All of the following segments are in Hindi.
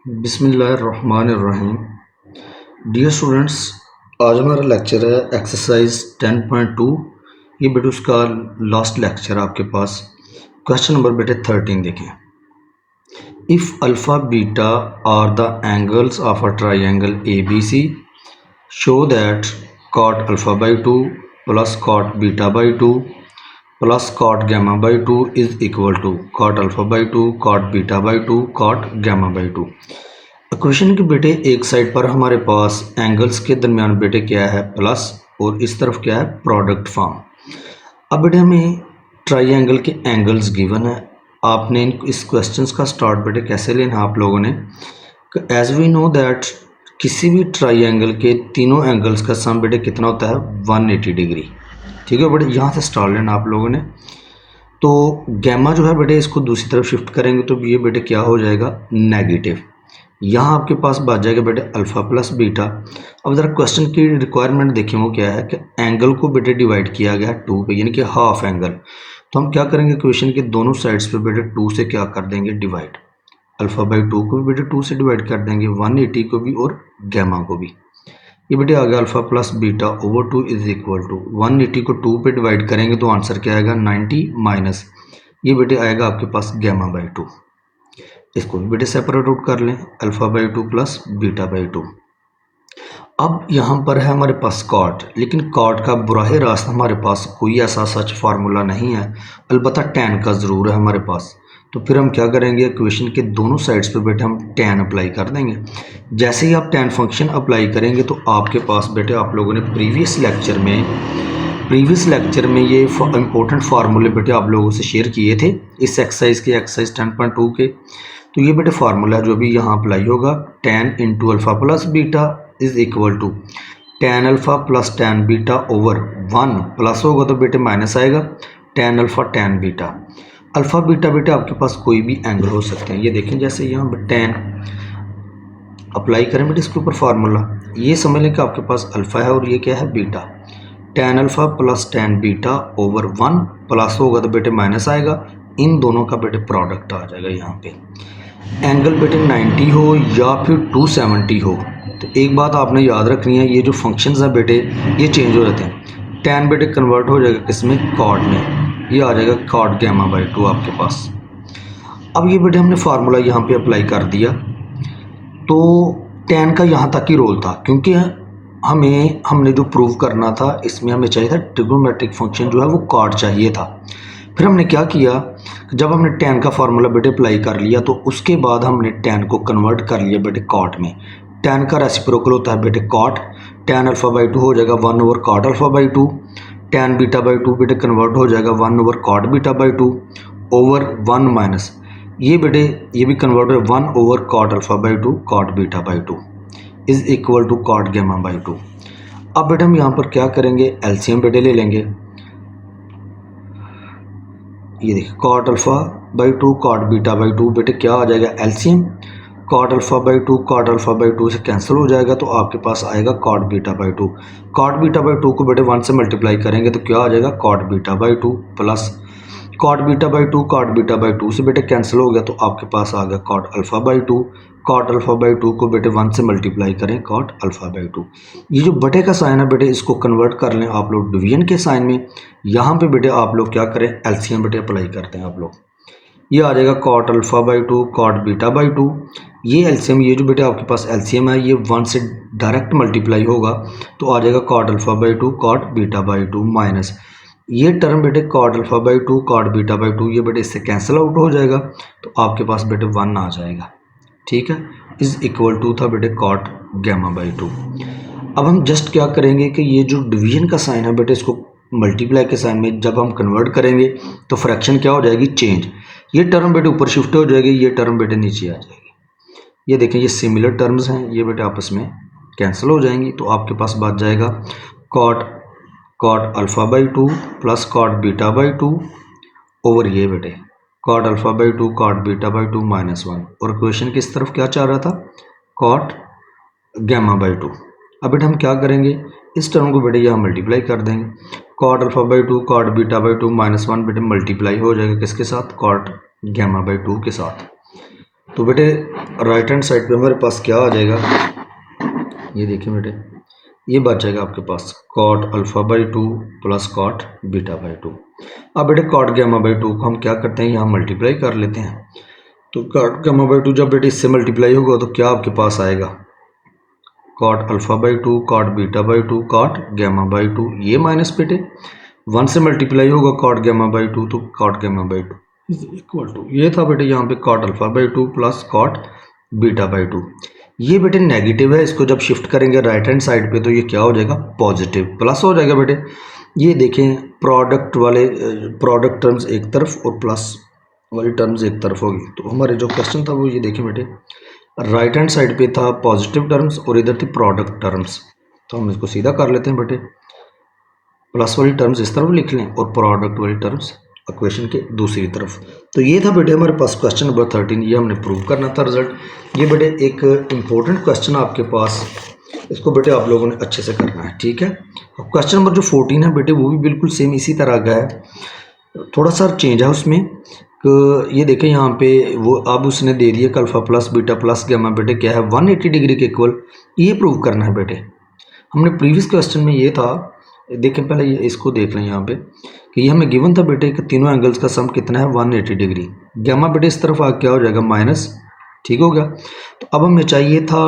बिस्मिल्लाहिर्रहमानिर्रहीम। डियर स्टूडेंट्स, आज हमारा लेक्चर है एक्सरसाइज 10.2। ये बेटे उसका लास्ट लेक्चर आपके पास। क्वेश्चन नंबर बेटे 13 देखें। If alpha beta are the angles of a triangle A B C, show that cot alpha by 2 plus cot beta by 2 plus cot gamma by 2 is equal to cot alpha by 2 cot beta by 2 cot gamma by 2। Equation के बेटे एक साइड पर हमारे पास एंगल्स के दरमियान बेटे क्या है प्लस, और इस तरफ क्या है प्रोडक्ट फॉर्म। अब बेटे हमें ट्राइंगल के एंगल्स गिवन है। आपने इस क्वेश्चंस का स्टार्ट बेटे कैसे लेना आप लोगों ने, एज वी नो दैट किसी भी ट्राइंगल के तीनों एंगल्स का सम बेटे कितना होता है 180 डिग्री। ठीक है बेटे, यहाँ से स्टार्ट लेना आप लोगों ने। तो गैमा जो है बेटे इसको दूसरी तरफ शिफ्ट करेंगे तो ये बेटे क्या हो जाएगा नेगेटिव। यहाँ आपके पास बच जाएगा बेटे अल्फ़ा प्लस बीटा। अब ज़रा क्वेश्चन की रिक्वायरमेंट देखें वो क्या है कि एंगल को बेटे डिवाइड किया गया है 2 पे, यानी कि हाफ एंगल। तो हम क्या करेंगे क्वेश्चन के दोनों साइड्स पे बेटे 2 से क्या कर देंगे डिवाइड। अल्फ़ा बाई 2 को भी बेटे 2 से डिवाइड कर देंगे, 180 को भी और गैमा को भी। ये बेटे आ गया alpha plus beta over 2 is equal to 180 को 2 पे डिवाइड करेंगे तो आंसर क्या आएगा 90 माइनस ये बेटे आएगा आपके पास गैमा बाई 2। इसको भी बेटे सेपरेट आउट कर लें, alpha by 2 plus beta by 2। अब यहाँ पर है हमारे पास कॉट, लेकिन कॉट का बुराहे रास्त हमारे पास कोई ऐसा सच फार्मूला नहीं है, अलबत्ता टैन का ज़रूर है हमारे पास। तो फिर हम क्या करेंगे इक्वेशन के दोनों साइड्स पे बेटे हम टैन अप्लाई कर देंगे। जैसे ही आप टैन फंक्शन अप्लाई करेंगे तो आपके पास बेटे आप लोगों ने प्रीवियस लेक्चर में ये इंपॉर्टेंट फार्मूले बेटे आप लोगों से शेयर किए थे इस एक्सरसाइज 10.2 के। तो ये बेटे फार्मूला जो भी यहाँ अप्लाई होगा, tan into alpha plus beta is equal to tan alpha plus tan beta over 1, plus होगा तो बेटे माइनस आएगा tan alpha tan beta. Alpha beta बेटे आपके पास कोई भी एंगल हो सकते हैं। ये देखें जैसे यहाँ टैन अप्लाई करें बेटे इसके ऊपर फार्मूला, ये समझ लें कि आपके पास अल्फ़ा है और ये क्या है beta. Tan alpha plus tan beta over 1, plus होगा तो बेटे माइनस आएगा, इन दोनों का बेटे प्रोडक्ट आ जाएगा यहाँ पे। एंगल बेटे 90 हो या फिर 270 हो, तो एक बात आपने याद रखनी है, ये जो फंक्शंस हैं बेटे ये चेंज हो जाते हैं। टैन बेटे कन्वर्ट हो जाएगा किसमें, कॉट में, ये आ जाएगा कॉट गैमा बाई 2 आपके पास। अब ये बेटे हमने फार्मूला यहाँ पे अप्लाई कर दिया, तो टैन का यहाँ तक ही रोल था, क्योंकि हमने जो प्रूव करना था इसमें हमें चाहिए था ट्रिग्नोमेट्रिक फंक्शन जो है वो कॉट चाहिए था। फिर हमने क्या किया, जब हमने टैन का फार्मूला बेटे अप्लाई कर लिया तो उसके बाद हमने टैन को कन्वर्ट कर लिया बेटे कॉट में। टैन का रेसिप्रोकल होता है बेटे कॉट, टैन अल्फ़ा बाई 2 हो जाएगा 1 over cot alpha by 2, tan beta by 2 बेटे कन्वर्ट हो जाएगा 1 over cot beta by 2 over 1 minus ये बेटे ये भी कन्वर्ट है 1 over cot alpha by 2 cot beta by 2 is equal to cot gamma by 2। अब बेटे हम यहाँ पर क्या करेंगे, एलसीएम बेटे ले लेंगे। ये देखिए cot alpha by 2 cot beta by 2 बेटे क्या आ जाएगा LCM, cot alpha by 2 cot alpha by 2 से कैंसिल हो जाएगा तो आपके पास आएगा cot beta by 2। Cot beta by 2 को बेटे 1 से मल्टीप्लाई करेंगे तो क्या आ जाएगा cot beta by 2 plus cot beta by 2 cot beta by 2 से बेटे कैंसिल हो गया तो आपके पास आ गया cot alpha by 2। Cot alpha by 2 को बेटे 1 से मल्टीप्लाई करें कॉट अल्फ़ा बाई 2। ये जो बटे का साइन है बेटे इसको कन्वर्ट कर लें आप लोग डिवीजन के साइन में। यहाँ पे बेटे आप लोग क्या करें एलसीएम बेटे अप्लाई करते हैं आप लोग, ये आ जाएगा cot alpha by 2 cot beta by 2। ये एलसीएम ये जो बेटे आपके पास एलसीएम है ये 1 से डायरेक्ट मल्टीप्लाई होगा तो आ जाएगा cot alpha by 2 cot beta by 2 minus ये टर्म बेटे cot alpha by 2 cot beta by 2 ये बेटे इससे कैंसिल आउट हो जाएगा तो आपके पास बेटे 1 आ जाएगा। ठीक है, इज इक्वल टू था बेटे कॉट गैमा बाई 2। अब हम जस्ट क्या करेंगे कि ये जो डिवीजन का साइन है बेटे इसको मल्टीप्लाई के साइन में जब हम कन्वर्ट करेंगे तो फ्रैक्शन क्या हो जाएगी चेंज, ये टर्म बेटे ऊपर शिफ्ट हो जाएगी, ये टर्म बेटे नीचे आ जाएगी। ये देखें ये सिमिलर टर्म्स हैं, ये बेटे आपस में कैंसिल हो जाएंगी तो आपके पास बच जाएगा cot alpha by 2 plus cot beta by 2 over ये बेटे cot alpha by 2 cot beta by 2 minus 1, और इक्वेशन किस तरफ क्या चाह रहा था कॉट गैमा बाई 2। अब बेटे हम क्या करेंगे इस टर्म को बेटे यहाँ मल्टीप्लाई कर देंगे, cot alpha by 2 cot beta by 2 minus 1 बेटे मल्टीप्लाई हो जाएगा किसके साथ कॉट गैमा बाई 2 के साथ। तो बेटे राइट हैंड साइड पे हमारे पास क्या आ जाएगा, ये देखिए बेटे, ये बच जाएगा आपके पास cot alpha by two plus cot beta by two. अब बेटे कॉट गैमा बाई टू को हम क्या करते हैं, यहाँ मल्टीप्लाई कर लेते हैं। तो कॉट गैमा बाई टू जब बेटे इससे मल्टीप्लाई होगा तो क्या आपके पास आएगा, cot alpha by two cot beta by two cot gamma by two. ये माइनस बेटे 1 से मल्टीप्लाई होगा कॉट गैमा बाई टू, तो cot gamma by two is equal to, ये था बेटे यहाँ पे cot alpha by two plus cot beta by two. ये बेटे नेगेटिव है, इसको जब शिफ्ट करेंगे राइट हैंड साइड पे तो ये क्या हो जाएगा, पॉजिटिव प्लस हो जाएगा बेटे। ये देखें प्रोडक्ट वाले प्रोडक्ट टर्म्स एक तरफ और प्लस वाली टर्म्स एक तरफ होगी। तो हमारे जो क्वेश्चन था वो ये देखें बेटे, राइट हैंड साइड पे था पॉजिटिव टर्म्स और इधर थी प्रोडक्ट टर्म्स। तो हम इसको सीधा कर लेते हैं बेटे, प्लस वाली टर्म्स इस तरफ लिख लें और प्रोडक्ट वाली टर्म्स इक्वेशन के दूसरी तरफ। तो ये था बेटे हमारे पास क्वेश्चन नंबर 13, ये हमने प्रूव करना था रिजल्ट। ये बेटे एक इम्पोर्टेंट क्वेश्चन आपके पास, इसको बेटे आप लोगों ने अच्छे से करना है, ठीक है। अब क्वेश्चन नंबर जो 14 है बेटे वो भी बिल्कुल सेम इसी तरह का है, थोड़ा सा चेंज है उसमें। ये देखें यहाँ पे वो अब उसने दे दिया कि alpha plus beta plus gamma बेटे क्या है 180 डिग्री के इक्वल, ये प्रूव करना है बेटे। हमने प्रीवियस क्वेश्चन में ये था, देखें पहले ये इसको देख लें यहाँ पे कि ये हमें गिवन था बेटे कि तीनों एंगल्स का सम कितना है 180 डिग्री। गैमा बेटे इस तरफ आ क्या हो जाएगा माइनस, ठीक हो गया। तो अब हमें चाहिए था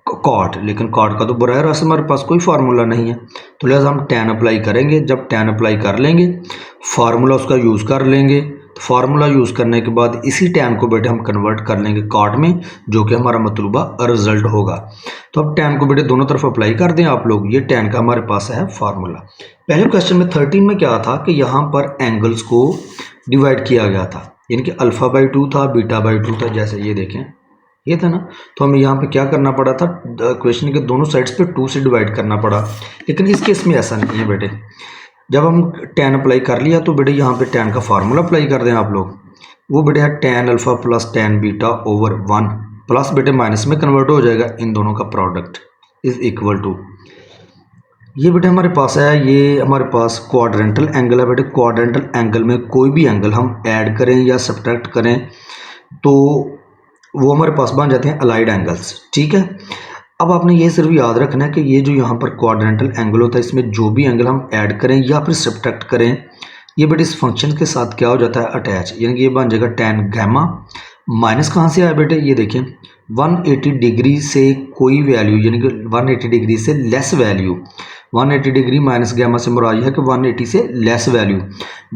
कॉट, लेकिन कॉट का तो बराह रास्त हमारे पास कोई फार्मूला नहीं है, तो लिहाजा हम टैन अप्लाई करेंगे। जब टैन अप्लाई कर लेंगे फार्मूला उसका यूज़ कर लेंगे, तो फार्मूला यूज़ करने के बाद इसी टैन को बेटे हम कन्वर्ट कर लेंगे कॉट में, जो कि हमारा मतलूबा रिजल्ट होगा। तो अब टैन को बेटे दोनों तरफ अप्लाई कर दें आप लोग, ये टैन का हमारे पास है फार्मूला। पहले क्वेश्चन में 13 में क्या था कि यहाँ पर एंगल्स को डिवाइड किया गया था, यानी कि अल्फ़ा बाई टू था बीटा बाई टू था, जैसे ये देखें ये था ना। तो हमें यहाँ पे क्या करना पड़ा था, क्वेश्चन के दोनों साइड्स पे 2 से डिवाइड करना पड़ा, लेकिन इस केस में ऐसा नहीं है बेटे। जब हम टैन अप्लाई कर लिया तो बेटे यहाँ पे टैन का फार्मूला अप्लाई कर दें आप लोग, वो बेटे है tan alpha plus tan beta over 1 plus बेटे माइनस में कन्वर्ट हो जाएगा, इन दोनों का प्रोडक्ट इज इक्वल टू, ये बेटे हमारे पास है, ये हमारे पास क्वाड्रेंटल एंगल है बेटे। क्वाड्रेंटल एंगल में कोई भी एंगल हम ऐड करें या सब्ट्रैक्ट करें तो वो हमारे पास बन जाते हैं अलाइड एंगल्स, ठीक है। अब आपने ये सिर्फ याद रखना है कि ये जो यहाँ पर क्वाड्रेंटल एंगल होता है इसमें जो भी एंगल हम ऐड करें या फिर सब्ट्रैक्ट करें, ये बेटे इस फंक्शन के साथ क्या हो जाता है अटैच, यानी कि ये बन जाएगा टैन गैमा। माइनस कहाँ से आया बेटे, ये देखें 180 डिग्री से कोई वैल्यू, यानी कि 180 डिग्री से less value, 180 degree minus gamma से मुराद है कि 180 से लेस वैल्यू,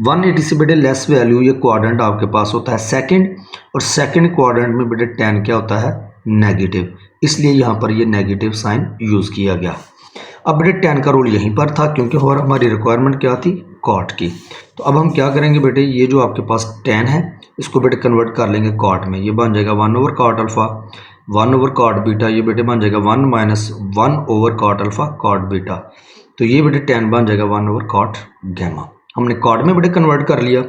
180 से बेटे लेस वैल्यू, ये क्वाड्रेंट आपके पास होता है सेकंड, और सेकंड क्वाड्रेंट में बेटे टैन क्या होता है नेगेटिव, इसलिए यहाँ पर ये नेगेटिव साइन यूज़ किया गया। अब बेटे टैन का रोल यहीं पर था क्योंकि और हमारी रिक्वायरमेंट क्या थी कॉट की। तो अब हम क्या करेंगे बेटे, ये जो आपके पास टैन है इसको बेटे कन्वर्ट कर लेंगे कॉट में, ये बन जाएगा 1 over cot alpha 1 over cot beta, ये बेटे बन जाएगा 1 minus 1 over cot alpha cot beta. तो ये बेटे टैन बन जाएगा 1 ओवर कॉट गैमा। हमने कॉट में बेटे कन्वर्ट कर लिया।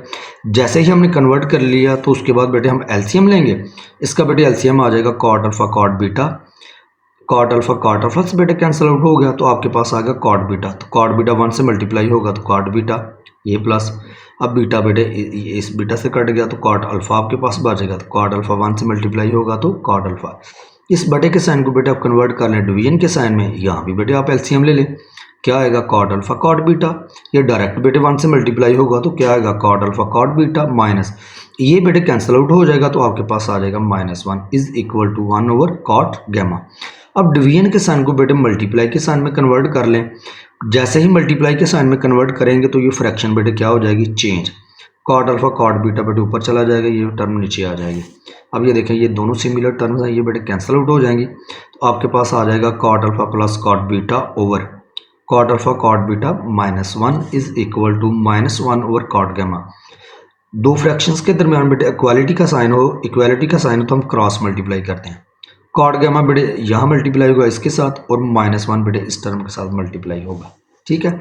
जैसे ही हमने कन्वर्ट कर लिया तो उसके बाद बेटे हम एलसीएम लेंगे, इसका बेटे एलसीएम आ जाएगा cot alpha cot beta, cot alpha से बेटे कैंसिल आउट हो गया, तो आपके पास आ गया कॉट बीटा। तो कॉट बीटा 1 से मल्टीप्लाई होगा तो कॉट बीटा, ये प्लस अब बीटा बेटे इस बीटा से कट गया तो कॉट अल्फ़ा आपके पास बचेगा, तो कॉट अल्फ़ा 1 से मल्टीप्लाई होगा तो कॉट अल्फ़ा। इस बटे के साइन को बेटे आप कन्वर्ट कर लें डिवीजन के साइन में, यहाँ भी बेटे आप एलसीएम ले लें, क्या आएगा कॉट अल्फ़ा कॉट बीटा, ये डायरेक्ट बेटे 1 से मल्टीप्लाई होगा तो क्या आएगा cot alpha cot beta minus, ये बेटे कैंसिल आउट हो जाएगा तो आपके पास आ जाएगा -1 is equal to 1 over cot gamma. अब डिवीजन के साइन को बेटे मल्टीप्लाई के साइन में कन्वर्ट कर लें, जैसे ही मल्टीप्लाई के साइन में कन्वर्ट करेंगे तो ये फ्रैक्शन बेटे क्या हो जाएगी change, cot alpha cot beta बेटे ऊपर चला जाएगा, ये टर्म नीचे आ जाएगी। अब ये देखें ये दोनों सिमिलर टर्म्स हैं, ये बेटे कैंसिल आउट हो जाएंगी, तो आपके पास आ जाएगा cot alpha plus cot beta over cot alpha cot beta -1 is equal to -1 over cot gamma. दो फ्रैक्शंस के दरमियान बेटे इक्वालिटी का साइन हो तो हम क्रॉस मल्टीप्लाई करते हैं, कॉट गैमा बेटे यहाँ मल्टीप्लाई होगा इसके साथ और -1 बेटे इस टर्म के साथ मल्टीप्लाई होगा, ठीक है।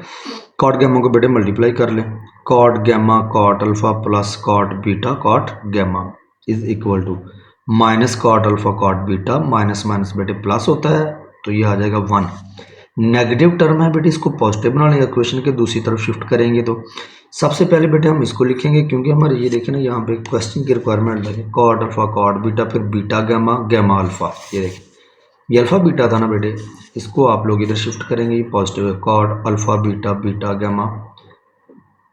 कॉट गैमा को बेटे मल्टीप्लाई कर लें, cot gamma cot alpha plus cot beta cot gamma is equal to minus cot alpha cot beta minus minus बेटे प्लस होता है तो ये आ जाएगा 1, नेगेटिव टर्म है बेटे, इसको पॉजिटिव बना लेंगे, इक्वेशन के दूसरी तरफ शिफ्ट करेंगे। तो सबसे पहले बेटे हम इसको लिखेंगे, क्योंकि हमारे ये देखें ना यहाँ पे क्वेश्चन की रिक्वायरमेंट देखें, कॉड अल्फा कॉड बीटा, फिर बीटा गैमा गैमा अल्फा। ये देखें ये अल्फा बीटा था ना बेटे, इसको आप लोग इधर शिफ्ट करेंगे, ये पॉजिटिव है, cot alpha beta beta gamma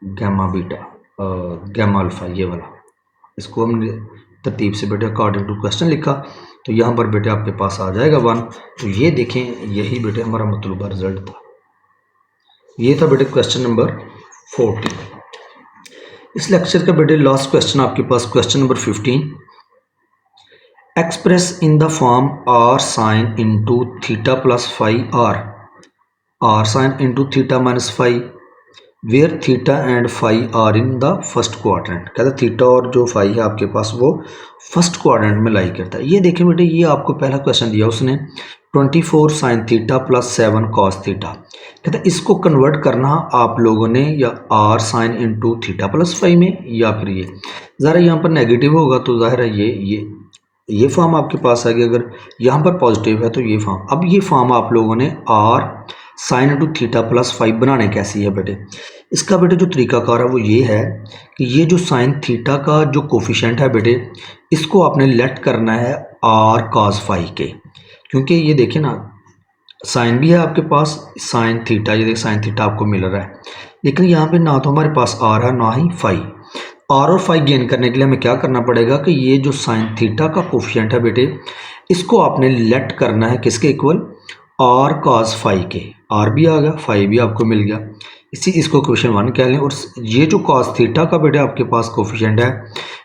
gamma beta gamma alpha, ये वाला। इसको हमने तरतीब से बेटे अकॉर्डिंग टू क्वेश्चन लिखा, तो यहाँ पर बेटे आपके पास आ जाएगा 1। तो ये देखें यही बेटे हमारा मतलूबा रिजल्ट था। ये था बेटे क्वेश्चन नंबर 40। इस लेक्चर का बेटे लास्ट क्वेश्चन आपके पास question number 15। Express in the form R sine into theta plus five R sine into theta minus five where theta and five are in the first quadrant. कहता है थीटा और जो फाइव है आपके पास वो फर्स्ट क्वाड्रेंट में लाई करता है। ये देखें बेटे, ये आपको पहला क्वेश्चन दिया उसने 24 sine theta plus 7 cos theta. कहता है इसको कन्वर्ट करना आप लोगों ने या R sine into theta plus five में, या फिर ये ज़रा यहाँ पर नेगेटिव होगा तो ज़ाहिर है ये फॉर्म आपके पास आएगी। अगर यहाँ पर पॉजिटिव है तो ये फॉर्म। अब ये फॉर्म आप लोगों ने R sine into theta plus five बनाने कैसी है बेटे, इसका बेटे जो तरीकाकार है वो ये है कि ये जो साइन थीटा का जो कोफिशेंट है बेटे, इसको आपने लेट करना है आर कॉस फाइव के, क्योंकि ये देखें ना साइन भी है आपके पास साइन थीटा, ये देख साइन थीटा आपको मिल रहा है, लेकिन यहाँ पे ना तो हमारे पास आर है ना ही फाइव। आर और फाइव गेन करने के लिए हमें क्या करना पड़ेगा कि ये जो साइन थीटा का कोफिशिएंट है बेटे, इसको आपने लेट करना है किसके इक्वल, आर कॉस फाइव के। आर भी आ गया, फाइव भी आपको मिल गया, इसको क्वेश्चन 1 कह लें। और ये जो कॉस थीटा का बेटे आपके पास कोफिशिएंट है,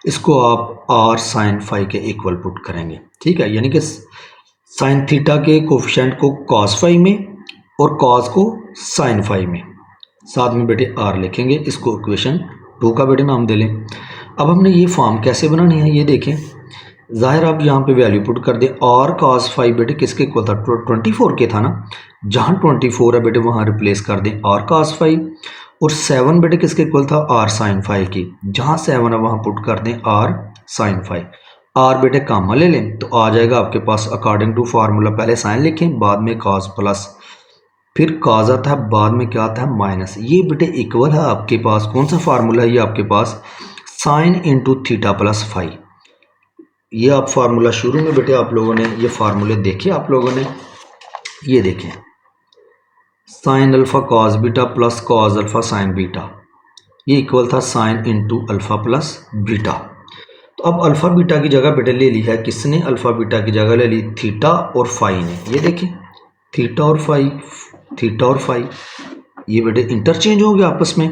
इसको आप आर साइन फाइव के इक्वल पुट करेंगे। ठीक है, यानी कि साइन थीटा के कोफिशिएंट को कॉस फाइव में और कॉस को साइन फाइव में, साथ में बेटे आर लिखेंगे, इसको इक्वेशन 2 का बेटे नाम दे लें। अब हमने ये फॉर्म कैसे बनानी है ये देखें। ज़ाहिर आप यहाँ पे वैल्यू पुट कर दें, आर कॉस फाइव बेटे किसके इक्वल था, 24 के था ना, जहाँ 24 है बेटे वहाँ रिप्लेस कर दें आर कॉस फाइव, और 7 बेटे किसके इक्वल था, आर साइन फाइव की, जहाँ 7 है वहाँ पुट कर दें आर साइन फाइव। आर बेटे कामा ले लें तो आ जाएगा आपके पास अकॉर्डिंग टू फार्मूला, पहले साइन लिखें बाद में कॉस प्लस, फिर कॉस आता है बाद में क्या आता है माइनस। ये बेटे इक्वल है आपके पास, कौन सा फार्मूला है ये आपके पास, sine into theta plus five. ये आप फार्मूला शुरू में बेटे आप लोगों ने ये फार्मूले देखे, आप लोगों ने ये देखें, sine alpha cos beta plus cos alpha sign beta, ये इक्वल था sign into alpha plus beta. तो अब अल्फा बीटा की जगह बेटे ले ली है किसने, अल्फा बीटा की जगह ले ली थीटा और फाइव ने। ये देखें थीटा और फाइव ये बेटे इंटरचेंज हो गया आपस में।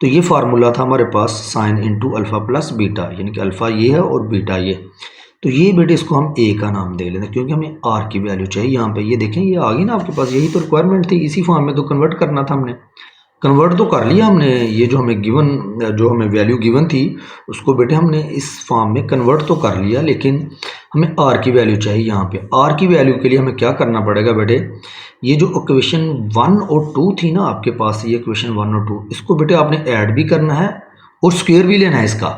तो ये फार्मूला था हमारे पास sine into alpha plus beta, यानी कि अल्फा ये है और बीटा ये। तो ये बेटे इसको हम ए का नाम दे लेते हैं, क्योंकि हमें आर की वैल्यू चाहिए यहाँ पे। ये देखें ये आ गई ना आपके पास, यही तो रिक्वायरमेंट थी, इसी फॉर्म में तो कन्वर्ट करना था हमने, कन्वर्ट तो कर लिया हमने। ये जो हमें वैल्यू गिवन थी उसको बेटे हमने इस फॉर्म में कन्वर्ट तो कर लिया, लेकिन हमें आर की वैल्यू चाहिए यहाँ पे। आर की वैल्यू के लिए हमें क्या करना पड़ेगा बेटे, ये जो इक्वेशन 1 और 2 थी ना आपके पास, ये इक्वेशन 1 और 2, इसको बेटे आपने ऐड भी करना है और स्क्वायर भी लेना है इसका।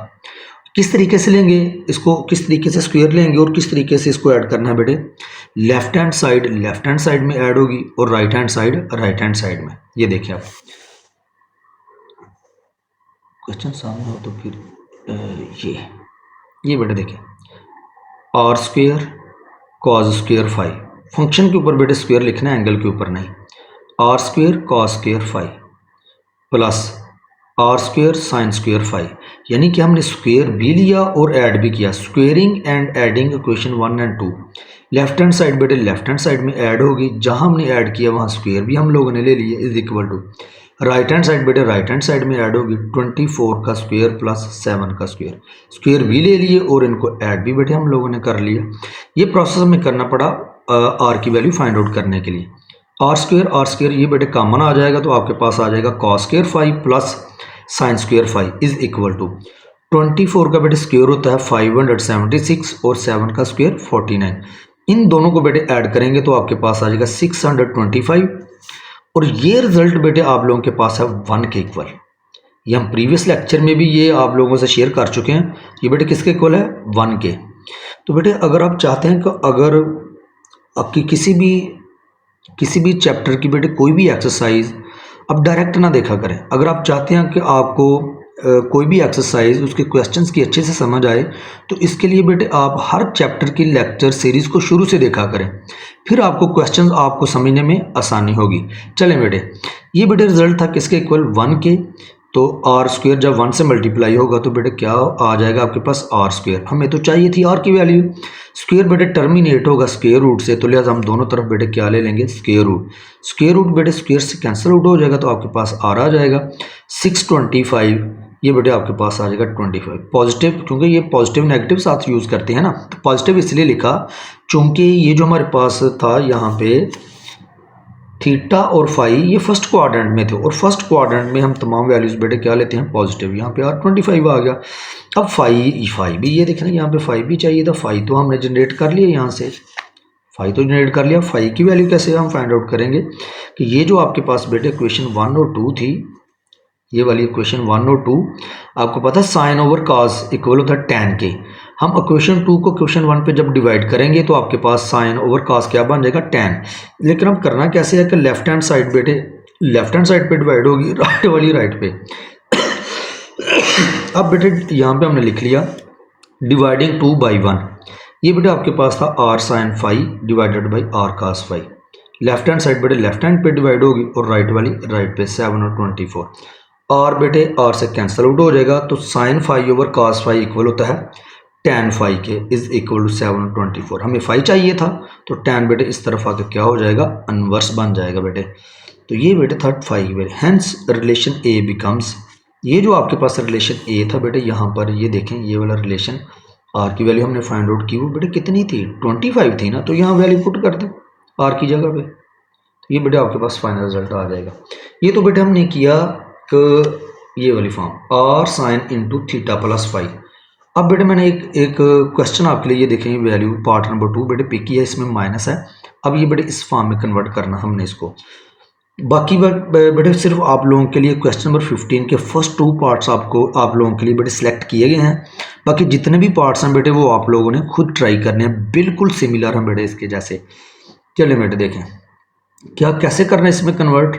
किस तरीके से लेंगे इसको, किस तरीके से स्क्वायर लेंगे और किस तरीके से इसको ऐड करना है बेटे, लेफ्ट हैंड साइड में ऐड होगी और राइट हैंड साइड में। ये देखिए आप क्वेश्चन सामने हो तो फिर ये बेटे देखिए, R square cos square five, function के ऊपर बेटे स्क्वायर लिखना है, एंगल के ऊपर नहीं। R square cos square five plus R square sine square five, यानी कि हमने स्क्वायर भी लिया और ऐड भी किया। स्क्वेयरिंग एंड एडिंग इक्वेशन 1 और 2, लेफ्ट हैंड साइड बेटे लेफ्ट हैंड साइड में ऐड होगी, जहां हमने ऐड किया वहां स्क्वायर भी हम लोगों ने ले लिए, is equal to right hand side बेटे राइट हैंड साइड में ऐड होगी 24 का स्क्वायर प्लस 7 का स्क्वायर भी ले लिए और इनको ऐड भी बेटे हम लोगों ने कर लिया। ये प्रोसेस हमें करना पड़ा आर की वैल्यू फाइंड आउट करने के लिए। आर स्क्वायर ये बेटे कॉमन आ जाएगा, तो आपके पास आ जाएगा cos square five plus sine square five is equal to 24 का बेटे स्क्वायर होता है 576 और 7 का स्क्वायर 49। इन दोनों को बेटे ऐड करेंगे तो आपके पास आ जाएगा 625, और ये रिजल्ट बेटे आप लोगों के पास है 1 के इक्वल। ये हम प्रीवियस लेक्चर में भी ये आप लोगों से शेयर कर चुके हैं, ये बेटे किसके इक्वल है 1 के। तो बेटे अगर आप चाहते हैं कि अगर आपकी किसी भी किसी भी चैप्टर की बेटे कोई भी एक्सरसाइज अब डायरेक्ट ना देखा करें। अगर आप चाहते हैं कि आपको कोई भी एक्सरसाइज उसके क्वेश्चंस की अच्छे से समझ आए, तो इसके लिए बेटे आप हर चैप्टर की लेक्चर सीरीज़ को शुरू से देखा करें, फिर आपको क्वेश्चंस आपको समझने में आसानी होगी। चलें बेटे, ये बेटे रिजल्ट था किसके इक्वल 1 के। तो आर स्क्वेयर जब 1 से मल्टीप्लाई होगा तो बेटे क्या आ जाएगा आपके पास आर स्क्वेयर। हमें तो चाहिए थी आर की वैल्यू। स्क्वेयर बेटे टर्मिनेट होगा स्क्वेयर रूट से, तो लिहाजा हम दोनों तरफ बेटे क्या ले लेंगे, स्क्वेयर रूट। स्क्वेयर रूट बेटे स्क्वेयर से कैंसिल आउट हो जाएगा, तो आपके पास आर आ जाएगा 625। ये बेटे आपके पास आ जाएगा 25 पॉजिटिव, क्योंकि ये पॉजिटिव नेगेटिव साथ यूज़ करते हैं ना, तो पॉजिटिव इसलिए लिखा चूँकि ये जो हमारे पास था यहाँ पे थीटा और फाई ये फर्स्ट क्वाड्रेंट में थे, और फर्स्ट क्वाड्रेंट में हम तमाम वैल्यूज़ बेटे क्या लेते हैं, पॉजिटिव। यहाँ पे आर 25 आ गया। अब फाई भी ये देख रहे हैं, यहाँ पे फाई भी चाहिए था, फाई तो हमने जनरेट कर लिया, यहाँ से फाई तो जनरेट कर लिया। फाई की वैल्यू कैसे हम फाइंड आउट करेंगे कि ये जो आपके पास बेटे इक्वेशन 1 और 2 थी, ये वाली इक्वेशन 1 और 2 आपको पता है साइन ओवर कॉस इक्वल होता है tan के। हम इक्वेशन 2 को इक्वेशन 1 पे जब डिवाइड करेंगे तो आपके पास साइन ओवर कॉस क्या बन जाएगा, tan। लेकिन हम करना कैसे है कि लेफ्ट हैंड साइड बेटे लेफ्ट हैंड साइड पे डिवाइड होगी, राइट वाली राइट पे। अब बेटे यहाँ पे हमने लिख लिया डिवाइडिंग 2 बाई 1। ये बेटे आपके पास था R sine phi divided by R cos phi. Left hand side बेटे लेफ्ट हैंड पे डिवाइड होगी और राइट वाली राइट पे 7 और 24। आर बेटे आर से कैंसिल आउट हो जाएगा, तो sine phi over cos phi equal होता है tan फाई के इज इक्वल टू 7 और 24। हमें फाई चाहिए था, तो tan बेटे इस तरफ आकर क्या हो जाएगा, इनवर्स बन जाएगा बेटे। तो ये बेटे था फाई बेटे, हेंस रिलेशन ए बिकम्स, ये जो आपके पास रिलेशन ए था बेटे, यहाँ पर ये देखें ये वाला रिलेशन आर की वैल्यू हमने फाइंड आउट की, वो बेटे कितनी थी, 25 थी ना, तो यहाँ वैल्यू पुट कर दें आर की जगह पे, ये बेटे आपके पास फाइनल रिजल्ट आ जाएगा। ये तो बेटे हमने किया ये वाली form R sine into theta plus phi. अब बेटे मैंने एक क्वेश्चन आपके लिए ये देखेंगे वैल्यू पार्ट नंबर 2 बेटे पिक किया, इसमें माइनस है। अब ये बेटे इस फॉर्म में कन्वर्ट करना हमने इसको। बाकी बेटे सिर्फ आप लोगों के लिए क्वेश्चन नंबर 15 के फर्स्ट 2 पार्ट्स आप लोगों के लिए बेटे सिलेक्ट किए गए हैं। बाकी जितने भी पार्ट्स हैं बेटे वो आप लोगों ने खुद ट्राई करने हैं, बिल्कुल सिमिलर हैं बेटे इसके जैसे। चलिए बेटे देखें क्या कैसे करना है इसमें कन्वर्ट,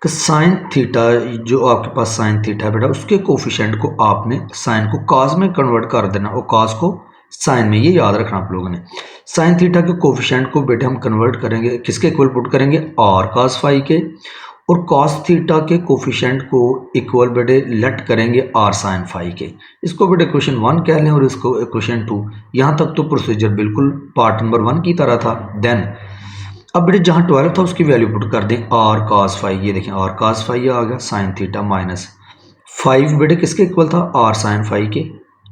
कि साइन थीटा जो आपके पास साइन थीटा है बेटा उसके कोफिशिएंट को आपने साइन को कॉस में कन्वर्ट कर देना और कॉस को साइन में, ये याद रखना आप लोगों ने। साइन थीटा के कोफिशिएंट को बेटे हम कन्वर्ट करेंगे किसके इक्वल पुट करेंगे, आर कॉस फाई के, और कॉस थीटा के कोफिशिएंट को इक्वल बेटे लेट करेंगे आर साइन फाई के। इसको बेटे इक्वेशन 1 कह लें और इसको इक्वेशन 2। यहाँ तक तो प्रोसीजर बिल्कुल पार्ट नंबर 1 की तरह था। देन अब बेटे जहाँ 12 था उसकी वैल्यू पुट कर दें आर कॉस फाई, ये देखें आर कॉस फाई आ गया साइन थीटा माइनस 5 बेटे किसके इक्वल था, आर साइन फाई के,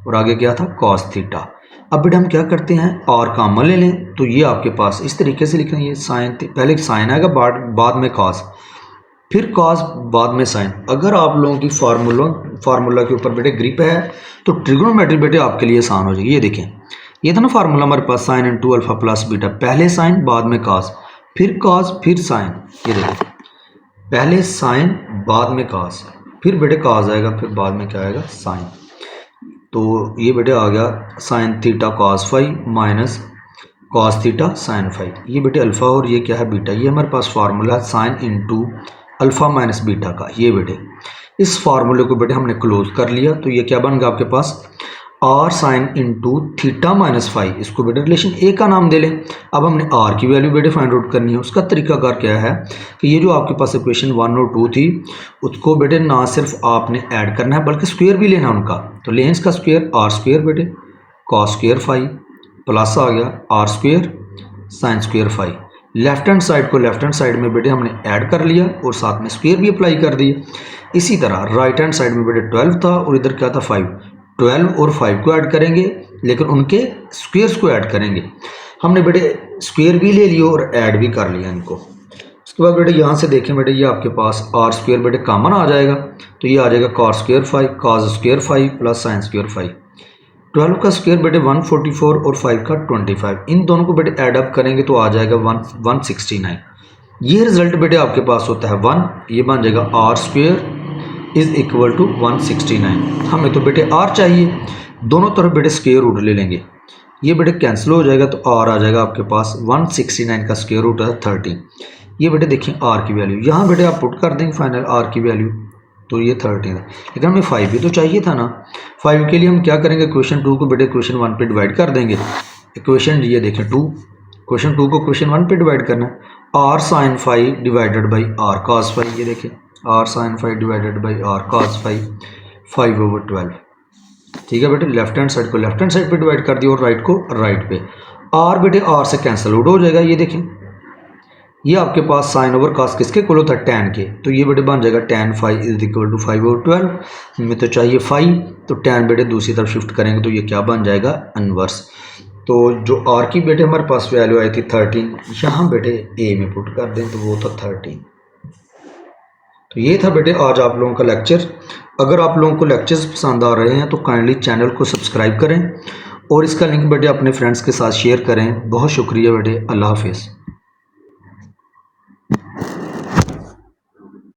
और आगे क्या था कॉस थीटा। अब बेटे हम क्या करते हैं आर कॉमन ले लें, तो ये आपके पास इस तरीके से लिखें, ये साइन पहले साइन आएगा बाद में कॉस, फिर कॉस बाद में साइन। अगर आप लोगों की फार्मूला के ऊपर बेटे ग्रिप है तो ट्रिग्नोमेट्री बेटे आपके लिए आसान हो जाएगी। ये देखें ये था ना फार्मूला हमारे पास, sine into alpha plus beta, पहले साइन बाद में कॉस फिर कॉस फिर साइन। ये देखो पहले साइन बाद में कॉस फिर बेटे कॉस आएगा फिर बाद में क्या आएगा साइन। तो ये बेटे आ गया sine theta cos phi minus cos theta sine phi. ये बेटे अल्फ़ा और ये क्या है बीटा, ये हमारे पास फार्मूला है sine into alpha minus beta का। ये बेटे इस फार्मूले को बेटे हमने क्लोज कर लिया, तो ये क्या बन गया आपके पास R sine into theta minus phi. इसको बेटे रिलेशन ए का नाम दे लें। अब हमने आर की वैल्यू बेटे फाइंड आउट करनी है। उसका तरीकाकार क्या है कि ये जो आपके पास इक्वेशन 1 और 2 थी उसको बेटे ना सिर्फ आपने ऐड करना है बल्कि स्क्वायर भी लेना उनका। तो लें इसका स्क्वायर आर स्क्वायर बेटे कॉस स्क्वायर फाई प्लस आ गया R square sine square phi. Left hand side को लेफ्ट हैंड साइड में बेटे हमने ऐड कर लिया और साथ में स्क्वायर भी अप्लाई कर दिया। इसी तरह राइट हैंड साइड में बेटे 12 था और इधर क्या था 5, 12 और 5 को ऐड करेंगे लेकिन उनके स्क्वेयर्स को ऐड करेंगे। हमने बेटे स्क्वायर भी ले लिया और ऐड भी कर लिया इनको। उसके बाद बेटे यहाँ से देखें बेटे ये आपके पास आर स्क्वायर बेटे कॉमन आ जाएगा, तो ये आ जाएगा cos square phi cos square phi plus sine square phi. 12 का स्क्वायर बेटे 144 और 5 का 25, इन दोनों को बेटे ऐड अप करेंगे तो आ जाएगा 169। ये रिजल्ट बेटे आपके पास होता है 1, ये बन जाएगा R square is equal to 169। हमें तो बेटे आर चाहिए, दोनों तरफ बेटे स्क्वायर रूट ले लेंगे, ये बेटे कैंसिल हो जाएगा तो आर आ जाएगा आपके पास 169 का स्क्वायर रूट है 13। ये बेटे देखिए आर की वैल्यू, यहाँ बेटे आप पुट कर देंगे फाइनल आर की वैल्यू, तो ये 13 है। लेकिन हमें 5 भी तो चाहिए था ना। 5 के लिए हम क्या करेंगे, क्वेश्चन 2 को बेटे क्वेश्चन 1 पे डिवाइड कर देंगे। इक्वेशन ये देखें 2, क्वेश्चन 2 को क्वेश्चन 1 पे डिवाइड करना है। R sine 5 divided by R cos 5, ये देखें R sine 5 divided by R cos 5, 5/12। ठीक है बेटे, लेफ्ट हैंड साइड को लेफ्ट हैंड साइड पे डिवाइड कर दिया और राइट को राइट पे। आर बेटे आर से कैंसिल आउट हो जाएगा, ये देखें ये आपके पास साइन ओवर कॉस किसके इक्वल होता है, tan के, तो ये बेटे बन जाएगा tan 5 इज इक्वल टू 5/12। हमें तो चाहिए 5, तो tan बेटे दूसरी तरफ शिफ्ट करेंगे तो ये क्या बन जाएगा, इनवर्स। तो जो आर की बेटे हमारे पास वैल्यू आई थी 13, यहाँ बेटे ए में पुट कर दें तो वो था 13। तो ये था बेटे आज आप लोगों का लेक्चर। अगर आप लोगों को लेक्चर्स पसंद आ रहे हैं तो काइंडली चैनल को सब्सक्राइब करें और इसका लिंक बेटे अपने फ्रेंड्स के साथ शेयर करें। बहुत शुक्रिया बेटे, अल्लाह हाफिज़।